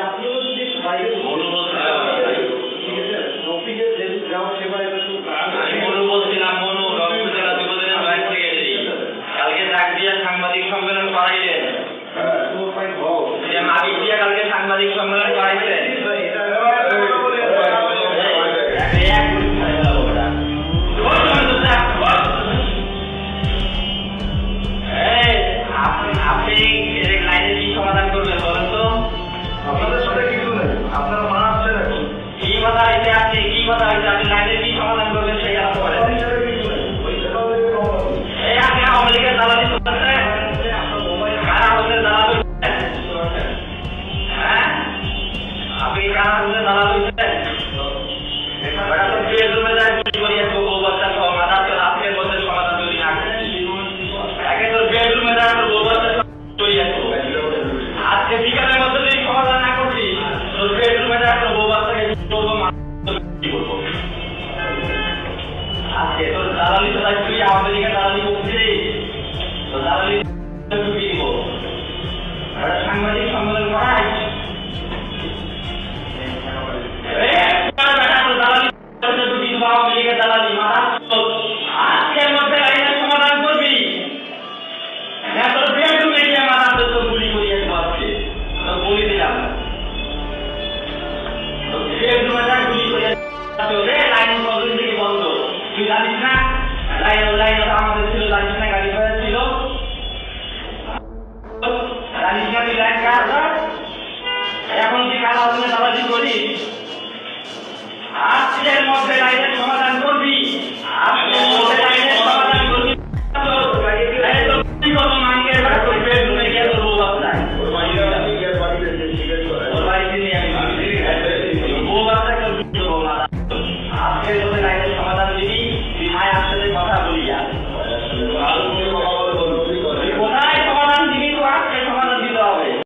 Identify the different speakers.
Speaker 1: আপনিও যদি বাইরে ঠিক আছে টপিকের যে যাও সেবারে
Speaker 2: আমি মনু বলছিলাম, মনু রংপুর জেলা যুবদলের ভাইস সেক্রেটারি। কালকে ডাক দিয়ে সাংবাদিক সম্মেলন করাইলেন, মালিক দিয়ে কালকে সাংবাদিক সম্মেলন করাইলেন। আপনি লাইনের কি সমাধান করবেন বলেন তো?
Speaker 1: আপনাদের সাথে কিছু নেই, আপনারা মানাচ্ছেন এখন।
Speaker 2: কি কথা হয়েছে? আপনি কি কথা হয়েছে? আপনি লাইনের কি সমাধান করবেন সেই আলাপ করেন। এই আপনি আওয়ামী লীগের দালালি করতেছেন, কারা আমাদের দালাল হয়েছেন? হ্যাঁ, আপনি কারা আমাদের দালাল হয়েছেন? ওটা তো বেডরুমে যায় গুলি করিয়ে তো বউ বাচ্চা সহ মাথা তো রাত্রের মধ্যে সমাধান যদি না করেন, একে তো বেডরুমে যায় তো বউ বাচ্চা করিয়ে তো আজকে বিকালের মধ্যে যদি সমাধান না করছি তো বেডরুমে যায় তো বউ বাচ্চাকে করবো, কি করবো? আজকে তোর দালালি তো তাই তুই আমাদের দিকে দালালি করছিস, তো দালালি ঢুকিয়ে দিব। সাংবাদিক সম্মেলন করাই আজকের মধ্যে আইনের সমাধান করবি, তোর বেডরুমে গিয়ে মাথা তো গুলি করিয়ে আজকে বলি দিলাম, বেডরুমে যা গুলি করিয়ে লাইন থেকে বন্ধ, তুই জানিস না লাইন